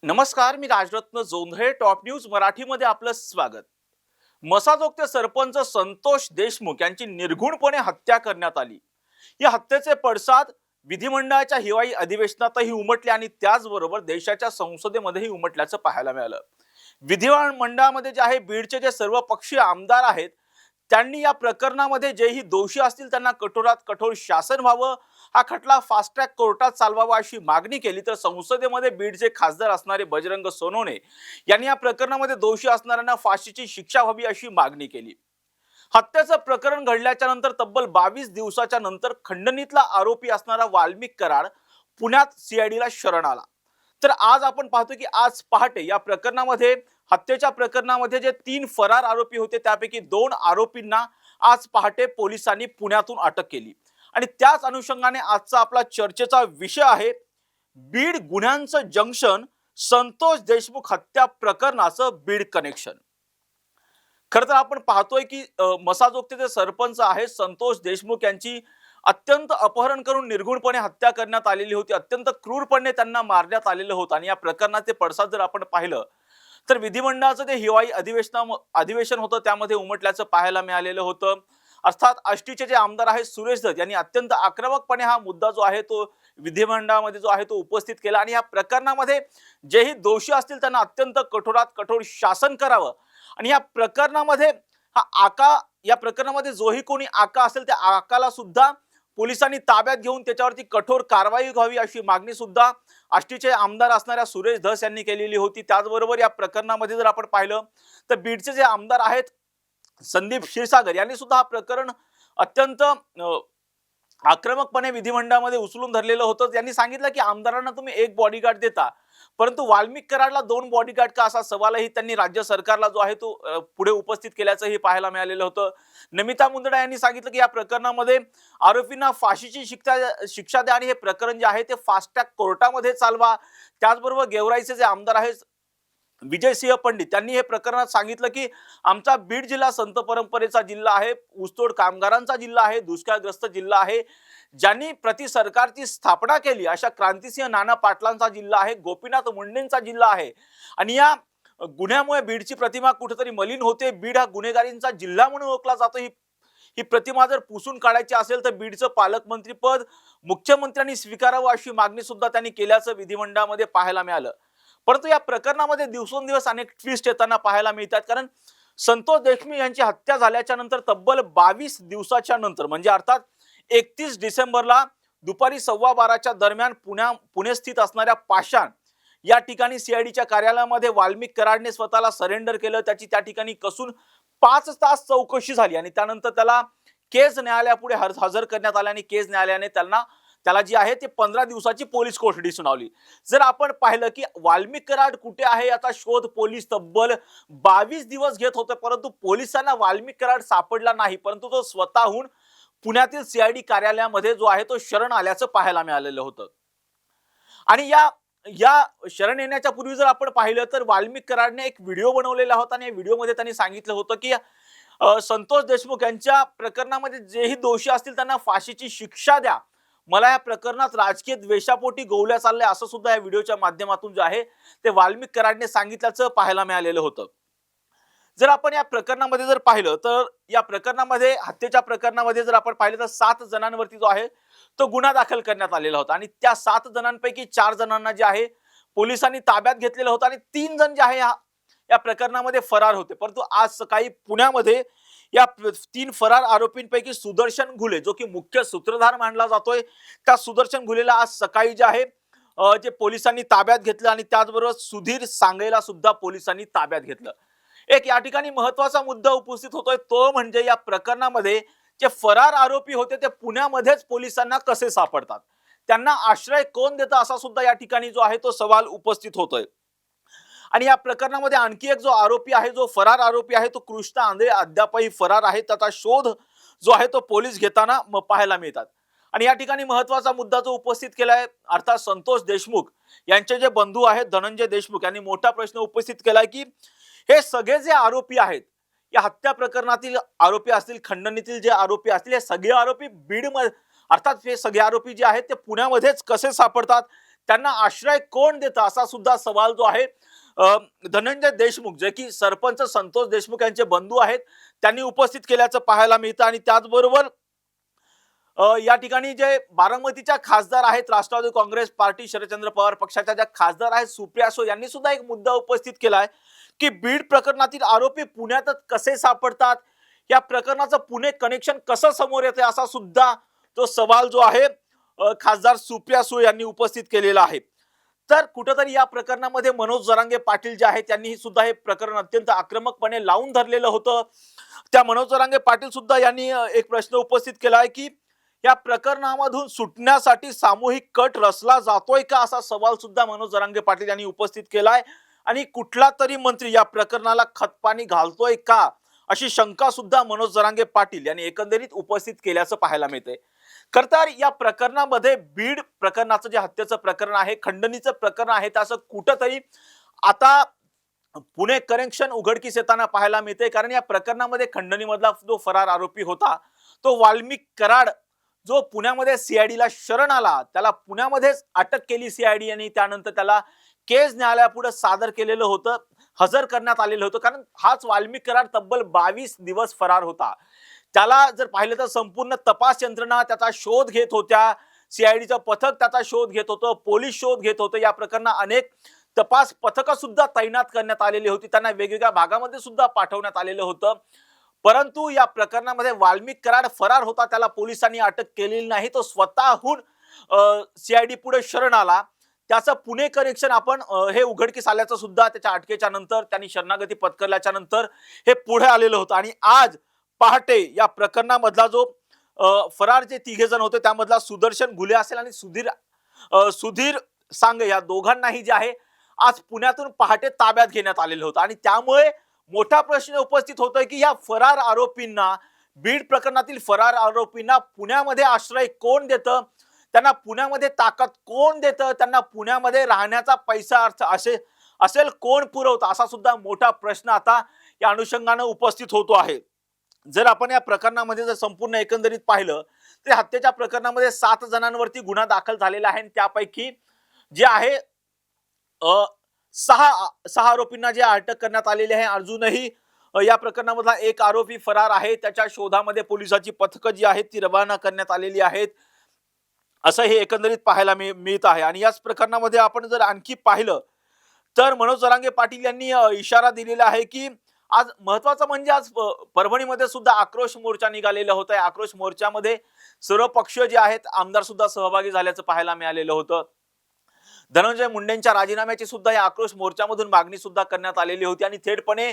नमस्कार, मी Rajratna Jondhale. Top news मराठीमध्ये आपलं स्वागत. मसाजोगचे सरपंच संतोष देशमुख यांची निर्घुणपणे हत्या करण्यात आली. या हत्येचे पडसाद विधिमंडळाच्या हिवाळी अधिवेशनातही उमटले आणि त्याचबरोबर देशाच्या संसदेमध्येही उमटल्याचं पाहायला मिळालं. विधिमंडळामध्ये जे आहे बीडचे जे सर्व पक्षीय आमदार आहेत त्यांनी या प्रकरणामध्ये जेही दोषी असतील त्यांना कठोरात कठोर शासन व्हावं, हा खटला फास्ट ट्रॅक कोर्टात चालवावा अशी मागणी केली. तर संसदेमध्ये बीडचे खासदार असणारे बजरंग सोनवणे यांनी या प्रकरणामध्ये दोषी असणाऱ्यांना फाशीची शिक्षा व्हावी अशी मागणी केली. हत्येचं प्रकरण घडल्याच्या नंतर तब्बल 22 दिवसाच्या नंतर खंडणीतला आरोपी असणारा वाल्मिक कराड पुण्यात सीआयडीला शरण आला. तर आज आपण पाहतो की आज पहाटे या प्रकरणामध्ये, हत्येच्या प्रकरणामध्ये जे 3 फरार आरोपी होते त्यापैकी 2 आरोपींना आज पहाटे पोलिसांनी पुण्यातून अटक केली. आणि त्याच अनुषंगाने आजचा आपला चर्चेचा विषय आहे बीड गुन्ह्यांचं जंक्शन, संतोष देशमुख हत्या प्रकरणाचं बीड कनेक्शन. खरं तर आपण पाहतोय की मसाजोगचे जे सरपंच आहे संतोष देशमुख यांची अत्यंत अपहरण करून निर्घुणपणे हत्या करण्यात आलेली होती. अत्यंत क्रूरपणे त्यांना मारण्यात आलेलं होतं. आणि या प्रकरणाचे पडसाद जर आपण पाहिलं तर विधिमंडळाचं जे हिवाळी अधिवेशन होतं त्यामध्ये उमटल्याचं पाहायला मिळालेलं होतं. अर्थात आष्टीचे जे आमदार आहेत सुरेश दत्त यांनी अत्यंत आक्रमकपणे हा मुद्दा जो आहे तो विधिमंडळामध्ये जो आहे तो उपस्थित केला. आणि या प्रकरणामध्ये जेही दोषी असतील त्यांना अत्यंत कठोरात कठोर शासन करावं. आणि या प्रकरणामध्ये या प्रकरणामध्ये जोही कोणी आका असेल त्या आकाला सुद्धा पोलिसांनी ताब्यात घेऊन त्याच्यावरती कठोर कारवाई व्हावी अशी मागणी सुद्धा आष्टीचे आमदार असणाऱ्या सुरेश धस यांनी केलेली होती. त्याचबरोबर या प्रकरणामध्ये जर आपण पाहिलं तर बीडचे जे आमदार आहेत संदीप क्षीरसागर यांनी सुद्धा हा प्रकरण अत्यंत आक्रमकपणे विधिमंडळामध्ये उचलून धरलेलं होतं. त्यांनी सांगितलं की आमदारांना तुम्ही एक बॉडीगार्ड देता परंतु वाल्मिक कराडला 2 बॉडीगार्ड का, असा सवालही त्यांनी राज्य सरकारला जो आहे तो पुढे उपस्थित केल्याचंही पाहायला मिळालेलं होतं. नमिता मुंदडा यांनी सांगितलं की या प्रकरणामध्ये आरोपींना फाशीची शिक्षा द्या आणि हे प्रकरण जे आहे ते फास्ट ट्रॅक कोर्टामध्ये चालवा. त्याचबरोबर गेवराईचे जे आमदार आहेत विजयसिंह पंडित त्यांनी हे प्रकरणात सांगितलं की आमचा बीड जिल्हा संत परंपरेचा जिल्हा आहे, ऊसतोड कामगारांचा जिल्हा आहे, दुष्काळग्रस्त जिल्हा आहे, ज्यांनी प्रति सरकारची स्थापना केली अशा क्रांतिसिंह नाना पाटलांचा जिल्हा आहे, गोपीनाथ मुंडेंचा जिल्हा आहे. आणि या गुन्ह्यामुळे बीडची प्रतिमा कुठेतरी मलिन होते. बीड हा गुन्हेगारींचा जिल्हा म्हणून ओळखला जातो. ही प्रतिमा जर पुसून काढायची असेल तर बीडचं पालकमंत्री पद मुख्यमंत्र्यांनी स्वीकारावं अशी मागणी सुद्धा त्यांनी केल्याचं विधिमंडळामध्ये पाहायला मिळालं. परंतु या प्रकरणामध्ये दिवसेंदिवस अनेक ट्विस्ट येताना पाहायला मिळतात. कारण संतोष देशमुख यांची हत्या झाल्याच्या नंतर तब्बल 22 दिवसाच्या नंतर म्हणजे अर्थात 31 डिसेंबरला दुपारी 12:15च्या दरम्यान पुणे स्थित असणाऱ्या पाषाण या ठिकाणी सीआयडीच्या कार्यालयामध्ये वाल्मिक कराडने स्वतःला सरेंडर केलं. त्याची त्या ठिकाणी कसून 5 तास चौकशी झाली आणि त्यानंतर त्याला केज न्यायालयापुढे हजर करण्यात आले आणि केज न्यायालयाने त्याला जी आहे ते 15 दिवसाची पोलीस कोठडी सुनावली. जर आपण पाहिलं की वाल्मिक कराड कुठे आहे याचा शोध पोलीस तब्बल 22 दिवस घेत होते परंतु पोलिसांना वाल्मिक कराड सापडला नाही. परंतु तो स्वतःहून पुण्यातील सीआयडी कार्यालयामध्ये जो आहे तो शरण आल्याचं पाहायला मिळालेलं होतं. आणि या शरण येण्याच्या पूर्वी जर आपण पाहिलं तर वाल्मिक कराडने एक व्हिडिओ बनवलेला होता आणि या व्हिडिओमध्ये त्यांनी सांगितलं होतं की संतोष देशमुख यांच्या प्रकरणामध्ये जेही दोषी असतील त्यांना फाशीची शिक्षा द्या, मला या प्रकरणात राजकीय द्वेषापोटी गोवल्या चाललंय असं सुद्धा या व्हिडिओच्या माध्यमातून जे आहे ते वाल्मिक कराडने सांगितल्याचं पाहायला मिळालेलं होतं. जर आपण या प्रकरणामध्ये जर पाहिलं तर या प्रकरणामध्ये, हत्येच्या प्रकरणामध्ये जर आपण पाहिलं तर 7 जणांवरती जो आहे तो गुन्हा दाखल करण्यात आलेला होता आणि त्या 7 जणांपैकी 4 जणांना जे आहे पोलिसांनी ताब्यात घेतलेलं होतं आणि 3 जण जे आहे या प्रकरणामध्ये फरार होते. परंतु आज सकाळी पुण्यामध्ये या 3 फरार आरोपींपैकी सुदर्शन घुले जो की मुख्य सूत्रधार मानला जातोय, त्या सुदर्शन घुलेला आज सकाळी जे आहे जे पोलिसांनी ताब्यात घेतलं आणि त्याचबरोबर सुधीर सांगेला सुद्धा पोलिसांनी ताब्यात घेतलं. एक या ठिकाणी महत्वाचा मुद्दा उपस्थित होतोय तो म्हणजे या प्रकरणामध्ये जे फरार आरोपी होते ते पुण्यामध्येच पोलिसांना कसे सापडतात, त्यांना आश्रय कोण देतं असा सुद्धा या ठिकाणी जो आहे तो सवाल उपस्थित होतोय. आणि या प्रकरणामध्ये आणखी एक जो आरोपी आहे, जो फरार आरोपी आहे तो कृष्णा आंधळे अद्यापही फरार आहे. त्याचा शोध जो आहे तो पोलीस घेताना पाहायला मिळतात. आणि या ठिकाणी महत्वाचा मुद्दा जो उपस्थित केलाय अर्थात संतोष देशमुख यांचे जे बंधू आहेत धनंजय देशमुख यांनी मोठा प्रश्न उपस्थित केलाय की हे सगळे जे आरोपी आहेत या हत्या प्रकरणातील आरोपी असतील, खंडणीतील जे आरोपी असतील, हे सगळे आरोपी बीड मध्ये अर्थात हे सगळे आरोपी जे आहेत ते पुण्यामध्येच कसे सापडतात, त्यांना आश्रय कोण देतं असा सुद्धा सवाल जो आहे धनंजय देशमुख जे की सरपंच संतोष देशमुख यांचे बंधू आहेत त्यांनी उपस्थित केल्याचं पाहायला मिळतं. आणि त्याचबरोबर या ठिकाणी जे बारामतीच्या खासदार आहेत राष्ट्रवादी काँग्रेस पार्टी शरदचंद्र पवार पक्षाच्या ज्या खासदार आहेत सुप्रिया सुळे यांनी सुद्धा एक मुद्दा उपस्थित केलाय की बीड प्रकरणातील आरोपी पुण्यातच कसे सापडतात, या प्रकरणाचं पुणे कनेक्शन कसं समोर येते असा सुद्धा तो सवाल जो आहे खासदार सुप्रिया सुळे यांनी उपस्थित केलेला आहे. तर कुठेतरी या प्रकरणामध्ये मनोज जरांगे पाटील जे आहेत त्यांनी सुद्धा हे प्रकरण अत्यंत आक्रमकपणे लावून धरलेलं होतं. त्या मनोज जरांगे पाटील सुद्धा यांनी एक प्रश्न उपस्थित केला आहे की या प्रकरणामधून सुटण्यासाठी सामूहिक कट रचला जातोय का असा सवाल सुद्धा मनोज जरांगे पाटील यांनी उपस्थित केलाय. आणि कुठला तरी मंत्री या प्रकरणाला खतपाणी घालतोय का अशी शंका सुद्धा मनोज जरांगे पाटील यांनी एकंदरीत उपस्थित केल्याचं पाहायला मिळतंय. खरं तर या प्रकरणामध्ये बीड प्रकरणाचं जे हत्येचं प्रकरण आहे, खंडणीचं प्रकरण आहे, त्याचं कुठंतरी आता पुणे कनेक्शन उघडकीस येताना पाहायला मिळते. कारण या प्रकरणामध्ये खंडणीमधला जो फरार आरोपी होता तो वाल्मिक कराड जो पुण्यामध्ये सीआयडीला शरण आला, त्याला पुण्यामध्येच अटक केली सीआयडी आणि त्यानंतर त्याला केस न्यायालयापुढे सादर केलेलं होतं, हजर करण्यात आलेलं होतं. कारण हाच वाल्मिक कराड तब्बल 22 दिवस फरार होता. त्याला जर पाहिलं तर संपूर्ण तपास यंत्रणा त्याचा शोध घेत होत्या, सीआयडीचं पथक त्याचा शोध घेत होतं, पोलीस शोध घेत होतं. या प्रकरणात अनेक तपास पथकं सुद्धा तैनात करण्यात आलेली होती, त्यांना वेगवेगळ्या भागामध्ये सुद्धा पाठवण्यात आलेलं होतं. परंतु या प्रकरणामध्ये वाल्मिक कराड फरार होता, त्याला पोलिसांनी अटक केलेली नाही. तो स्वतःहून सीआयडी पुढे शरण आला. त्याचं पुणे कनेक्शन आपण हे उघडकीस आल्याचं सुद्धा त्याच्या अटकेच्या नंतर त्यांनी शरणागती पत्करल्याच्या नंतर हे पुढे आलेलं होतं. आणि आज पहाटे या प्रकरणामधला जो फरार जे तिघे जण होते त्यामधला सुदर्शन घुले असेल आणि सुधीर सांगे या दोघांनाही जे आहे आज पुण्यातून पहाटे ताब्यात घेण्यात आलेलं होतं. आणि त्यामुळे मोठा प्रश्न उपस्थित होतोय की या फरार आरोपींना, बीड प्रकरणातील फरार आरोपींना पुण्यामध्ये आश्रय कोण देतं, त्यांना पुण्यामध्ये ताकद कोण देतं, त्यांना पुण्यामध्ये राहण्याचा पैसा असेल कोण पुरवतं असा सुद्धा मोठा प्रश्न आता या अनुषंगाने उपस्थित होतो आहे. जर आपण या प्रकरणामध्ये जर संपूर्ण एकंदरीत पाहिलं तर हत्येच्या प्रकरणामध्ये 7 जणांवरती गुन्हा दाखल झालेला आहे. त्यापैकी जे आहे 6 आरोपींना जे अटक करण्यात आलेली आहे. अजूनही या प्रकरणामधला एक आरोपी फरार आहे, त्याच्या शोधामध्ये पोलिसांची पथकं जी आहेत ती रवाना करण्यात आलेली आहेत असं हे एकंदरीत पाहायला मिळत आहे. आणि याच प्रकरणामध्ये आपण जर आणखी पाहिलं तर मनोज जरांगे पाटील यांनी इशारा दिलेला आहे की आज महत्वाचं म्हणजे आज परभणीमध्ये सुद्धा आक्रोश मोर्चा निघालेला होता. या आक्रोश मोर्चामध्ये सर्व पक्ष जे आहेत आमदार सुद्धा सहभागी झाल्याचं पाहायला मिळालेलं होतं. धनंजय मुंडेंच्या राजीनाम्याची सुद्धा या आक्रोश मोर्चामधून मागणी सुद्धा करण्यात आलेली होती. आणि थेटपणे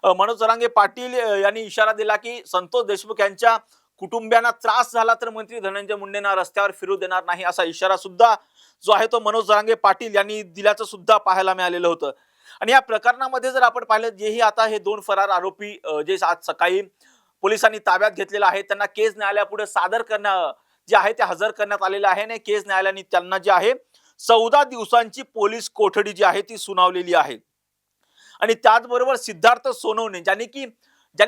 मनोज जरांगे पाटील यांनी इशारा दिला की संतोष देशमुख यांच्या कुटुंबियांना त्रास झाला तर मंत्री धनंजय मुंडेंना रस्त्यावर फिरू देणार नाही असा इशारा सुद्धा जो आहे तो मनोज जरांगे पाटील यांनी दिल्याचं सुद्धा पाहायला मिळालेलं होतं. आणि या प्रकरणामध्ये जर आपण पाहिलं जेही आता हे 2 फरार आरोपी जे आज सकाळी पोलिसांनी ताब्यात घेतलेला आहे त्यांना केस न्यायालयापुढे सादर करणं जे आहे ते हजर करण्यात आलेलं आहे आणि केस न्यायालयाने त्यांना जे आहे 14 दिवसांची पोलीस कोठडी जी आहे ती सुनावलेली आहे. आणि त्याचबरोबर सिद्धार्थ सोनवणे ज्यांनी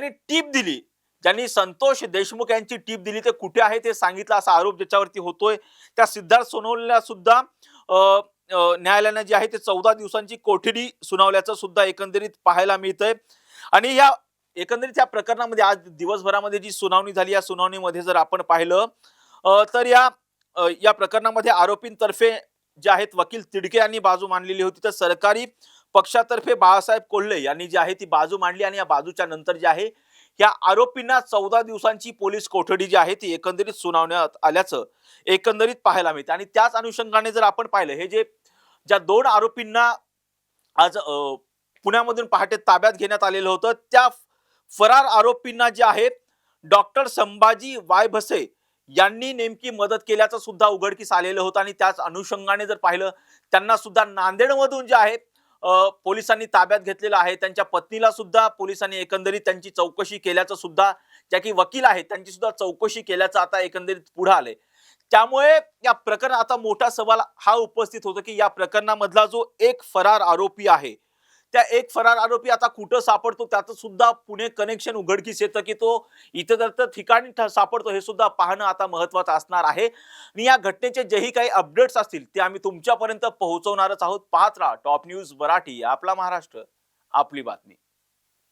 टीप दिली, ज्यांनी संतोष देशमुख यांची टीप दिली ते कुठे आहे ते सांगितलं असा आरोप ज्याच्यावरती होतोय त्या सिद्धार्थ सोनवणेला सुद्धा न्यायालयाने जे आहे ते 14 दिवसांची कोठडी सुनावल्याचं सुद्धा एकंदरीत पाहायला मिळतंय. आणि या एकंदरीत या प्रकरणामध्ये आज दिवसभरामध्ये जी सुनावणी झाली या सुनावणीमध्ये जर आपण पाहिलं तर या प्रकरणामध्ये आरोपींतर्फे जे आहेत वकील तिडके यांनी बाजू मांडलेली होती तर सरकारी पक्षातर्फे बाळासाहेब कोल्हे यांनी जी आहे ती बाजू मांडली. आणि या बाजूच्या नंतर जे आहे या आरोपींना 14 दिवसांची पोलीस कोठडी जी आहे ती एकंदरीत सुनावण्यात आल्याचं एकंदरीत पाहायला मिळतं. आणि त्याच अनुषंगाने जर आपण पाहिलं हे ज्या 2 आरोपींना आज पुण्यामधून पहाटे ताब्यात घेण्यात आलेलं होतं त्या फरार आरोपींना जे आहेत डॉक्टर संभाजी वायभसे यांनी नेमकी मदत केल्याचं सुद्धा उघडकीस आलेलं होतं. आणि त्याच अनुषंगाने जर पाहिलं त्यांना सुद्धा नांदेडमधून जे आहे पोलिसांनी ताब्यात घेतलेलं आहे. त्यांच्या पत्नीला सुद्धा पोलिसांनी एकंदरीत त्यांची चौकशी केल्याचं सुद्धा ज्या की वकील आहेत त्यांची सुद्धा चौकशी केल्याचं आता एकंदरीत पुढे आले. त्यामुळे या प्रकरणात आता मोठा सवाल हा उपस्थित होतो की या प्रकरणामधला जो एक फरार आरोपी आहे त्या एक फरार आरोपी आता कुठं सापडतो त्याचं सुद्धा पुणे कनेक्शन उघडकीस येतं की तो इतर ठिकाणी सापडतो हे सुद्धा पाहणं आता महत्वाचं असणार आहे. आणि या घटनेचे जेही काही अपडेट्स असतील ते आम्ही तुमच्यापर्यंत पोहोचवणारच आहोत. पाहत राहा टॉप न्यूज मराठी, आपला महाराष्ट्र आपली बातमी.